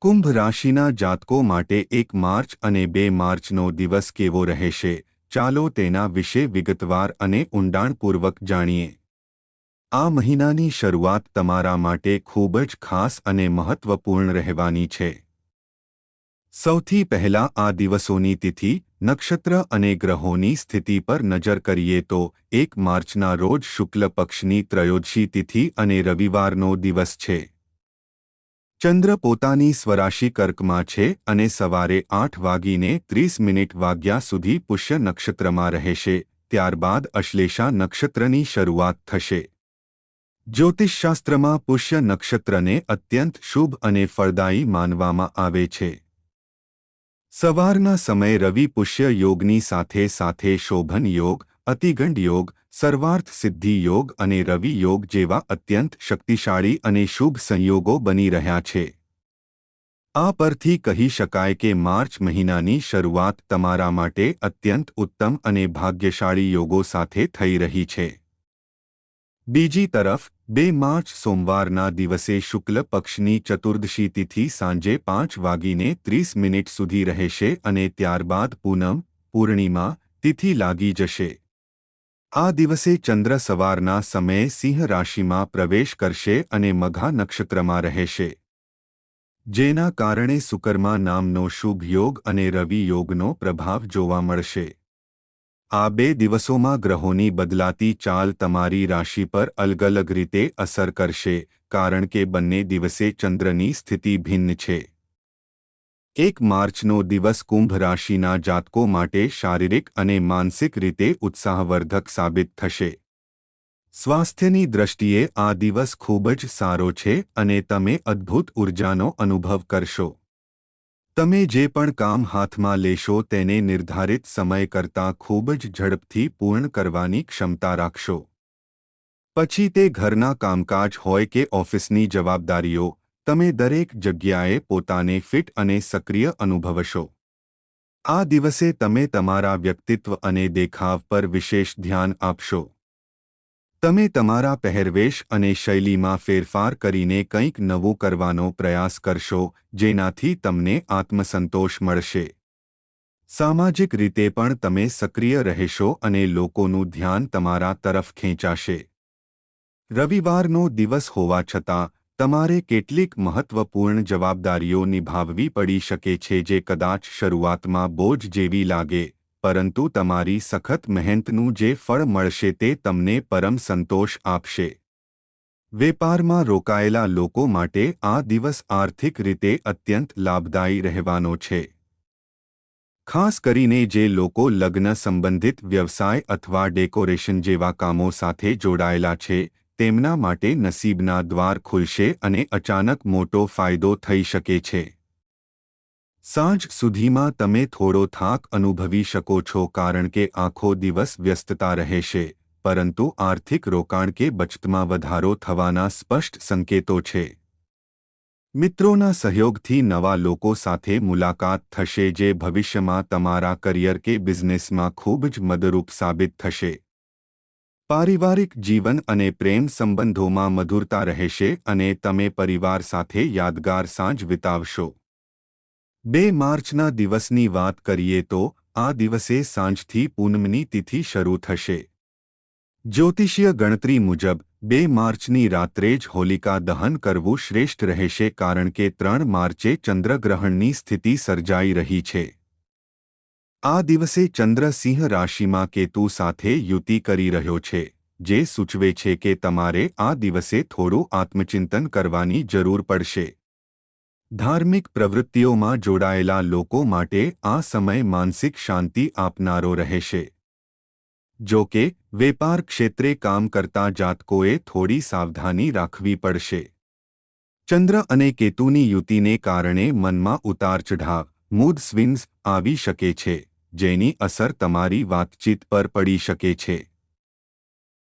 કુંભ રાશિના જાતકો માટે 1 માર્ચ અને 2 માર્ચનો દિવસ કેવો રહેશે, ચાલો તેના વિશે વિગતવાર અને ઊંડાણપૂર્વક જાણીએ. આ મહિનાની શરૂઆત તમારા માટે ખૂબ જ ખાસ અને મહત્વપૂર્ણ રહેવાની છે. સૌથી પહેલા આ દિવસોની તિથિ, નક્ષત્ર અને ગ્રહોની સ્થિતિ પર નજર કરીએ તો 1 માર્ચના રોજ શુક્લ પક્ષની ત્રયોદશી તિથિ અને રવિવારનો દિવસ છે. ચંદ્ર પોતાની સ્વરાશિ કર્કમાં છે અને સવારે 8:30 વાગ્યા સુધી પુષ્ય નક્ષત્રમાં રહેશે. ત્યારબાદ અશ્લેષા નક્ષત્રની શરૂઆત થશે. જ્યોતિષશાસ્ત્રમાં પુષ્ય નક્ષત્રને અત્યંત શુભ અને ફળદાયી માનવામાં આવે છે. સવારના સમયે રવિ પુષ્ય યોગની સાથે સાથે શોભન યોગ, અતિગંડ યોગ, સર્વાર્થ સિદ્ધિ યોગ અને રવિ યોગ જેવા અત્યંત શક્તિશાળી અને શુભ સંયોગો બની રહ્યા છે. આ પરથી કહી શકાય કે માર્ચ મહિનાની શરૂઆત તમારા માટે અત્યંત ઉત્તમ અને ભાગ્યશાળી યોગો સાથે થઈ રહી છે. બીજી તરફ 2 માર્ચ સોમવારના દિવસે શુક્લ પક્ષની ચતુર્દશી તિથિ સાંજે 5:30 સુધી રહેશે અને ત્યારબાદ પૂનમ, પૂર્ણિમા તિથિ લાગી જશે. આ દિવસે ચંદ્ર સવારના સમયે સિંહ રાશિમાં પ્રવેશ કરશે અને મઘા નક્ષત્રમાં રહેશે, જેના કારણે સુકર્મા નામનો શુભ યોગ અને રવિ યોગનો પ્રભાવ જોવા મળશે. આ 2 દિવસોમાં ગ્રહોની બદલાતી ચાલ તમારી રાશિ પર અલગ-અલગ રીતે અસર કરશે, કારણ કે બંને દિવસે ચંદ્રની સ્થિતિ ભિન્ન છે. 1 માર્ચનો દિવસ કુંભ રાશિના જાતકો માટે શારીરિક અને માનસિક રીતે ઉત્સાહવર્ધક સાબિત થશે. સ્વાસ્થ્યની દ્રષ્ટિએ આ દિવસ ખૂબ જ સારો છે અને તમે અદ્ભુત ઊર્જાનો અનુભવ કરશો. તમે જે પણ કામ હાથમાં લેશો તેને નિર્ધારિત સમય કરતાં ખૂબ જ ઝડપથી પૂર્ણ કરવાની ક્ષમતા રાખશો. પછી તે ઘરના કામકાજ હોય કે ઓફિસની જવાબદારીઓ, તમે દરેક જગ્યાએ પોતાને ફિટ અને સક્રિય અનુભવશો. આ દિવસે તમે તમારા વ્યક્તિત્વ અને દેખાવ પર વિશેષ ધ્યાન આપશો. તમે તમારા પહેરવેશ અને શૈલીમાં ફેરફાર કરીને કંઈક નવું કરવાનો પ્રયાસ કરશો, જેનાથી તમને આત્મસંતોષ મળશે. સામાજિક રીતે પણ તમે સક્રિય રહેશો અને લોકોનું ધ્યાન તમારા તરફ ખેંચાશે. રવિવારનો દિવસ હોવા છતાં તમારે કેટલીક મહત્વપૂર્ણ જવાબદારીઓ નિભાવવી પડી શકે છે જે કદાચ શરૂઆતમાં બોજ જેવી લાગે, પરંતુ તમારી સખત મહેનતનું જે ફળ મળશે તે તમને પરમ સંતોષ આપશે. વેપારમાં રોકાયેલા લોકો માટે આ દિવસ આર્થિક રીતે અત્યંત લાભદાયી રહેવાનો છે. ખાસ કરીને જે લોકો લગ્ન સંબંધિત વ્યવસાય અથવા ડેકોરેશન જેવા કામો સાથે જોડાયેલા છે, તેમના માટે નસીબના દ્વાર ખુલશે અને અચાનક મોટો ફાયદો થઈ શકે છે. સાંજ સુધીમાં તમે થોડો થાક અનુભવી શકો છો કારણ કે આખો દિવસ વ્યસ્તતા રહેશે, પરંતુ આર્થિક રોકાણ કે બચતમાં વધારો થવાના સ્પષ્ટ સંકેતો છે. મિત્રોના સહયોગથી નવા લોકો સાથે મુલાકાત થશે જે ભવિષ્યમાં તમારા કરિયર કે બિઝનેસમાં ખૂબ જ મદદરૂપ સાબિત થશે. પારિવારિક જીવન અને પ્રેમ સંબંધોમાં મધુરતા રહેશે અને તમે પરિવાર સાથે યાદગાર સાંજ વિતાવશો. 2 માર્ચના દિવસની વાત કરીએ તો આ દિવસે સાંજથી પૂનમની તિથિ શરૂ થશે. જ્યોતિષીય ગણતરી મુજબ 2 માર્ચની રાત્રે જ હોલિકા દહન કરવું શ્રેષ્ઠ રહેશે કારણ કે 3 માર્ચે ચંદ્રગ્રહણની સ્થિતિ સર્જાઈ રહી છે. આ દિવસે ચંદ્ર સિંહ રાશિમાં કેતુ સાથે યુતિ કરી રહ્યો છે, જે સૂચવે છે કે તમારે આ દિવસે થોડું આત્મચિંતન કરવાની જરૂર પડશે. ધાર્મિક પ્રવૃત્તિઓમાં જોડાયેલા લોકો માટે આ સમય માનસિક શાંતિ આપનારો રહેશે. જો કે, વેપાર ક્ષેત્રે કામ કરતા જાતકોએ થોડી સાવધાની રાખવી પડશે. ચંદ્ર અને કેતુની યુતિને કારણે મનમાં ઉતાર-ચઢાવ, મૂડ સ્વિંગ્સ આવી શકે છે, જેની અસર તમારી વાતચીત પર પડી શકે છે.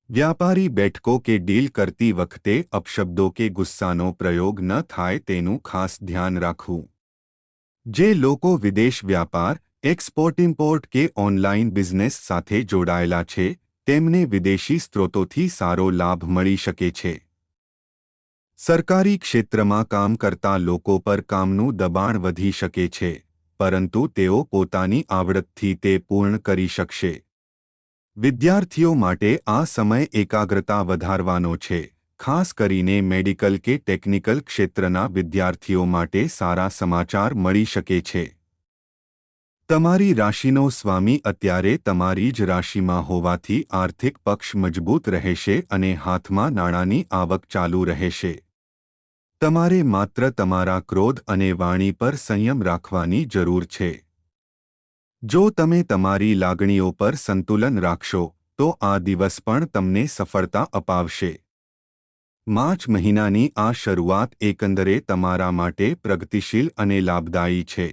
વ્યાપારી બેઠકો કે ડીલ કરતી વખતે અપશબ્દો કે ગુસ્સાનો પ્રયોગ ન થાય તેનું ખાસ ધ્યાન રાખવું. જે લોકો વિદેશ વ્યાપાર, એક્સપોર્ટ-ઇમ્પોર્ટ કે ઓનલાઇન બિઝનેસ સાથે જોડાયેલા છે, તેમને વિદેશી સ્ત્રોતોથી સારો લાભ મળી શકે છે. સરકારી ક્ષેત્રમાં કામ કરતા લોકો પર કામનું દબાણ વધી શકે છે, પરંતુ તેઓ પોતાની આવડતથી તે પૂર્ણ કરી શકશે. વિદ્યાર્થીઓ માટે આ સમય એકાગ્રતા વધારવાનો છે. ખાસ કરીને મેડિકલ કે ટેકનિકલ ક્ષેત્રના વિદ્યાર્થીઓ માટે સારા સમાચાર મળી શકે છે. તમારી રાશિનો સ્વામી અત્યારે તમારી જ રાશિમાં હોવાથી આર્થિક પક્ષ મજબૂત રહેશે અને હાથમાં નાણાંની આવક ચાલુ રહેશે. તમારે માત્ર તમારા ક્રોધ અને વાણી પર સંયમ રાખવાની જરૂર છે. જો તમે તમારી લાગણીઓ પર સંતુલન રાખશો, તો આ દિવસ પણ તમને સફળતા અપાવશે. માર્ચ મહિનાની આ શરૂઆત એકંદરે તમારા માટે પ્રગતિશીલ અને લાભદાયી છે.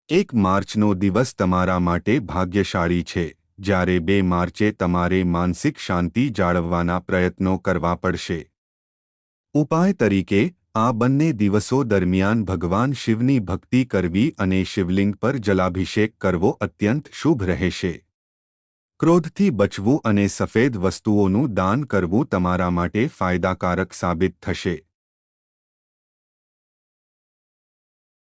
1 માર્ચનો દિવસ તમારા માટે ભાગ્યશાળી છે, જ્યારે 2 માર્ચે તમારે માનસિક શાંતિ જાળવવાના પ્રયત્નો કરવા પડશે. ઉપાય તરીકે, આ બંને દિવસો દરમિયાન ભગવાન શિવની ભક્તિ કરવી અને શિવલિંગ પર જલાભિષેક કરવો અત્યંત શુભ રહેશે. ક્રોધથી બચવું અને સફેદ વસ્તુઓનું દાન કરવું તમારા માટે ફાયદાકારક સાબિત થશે.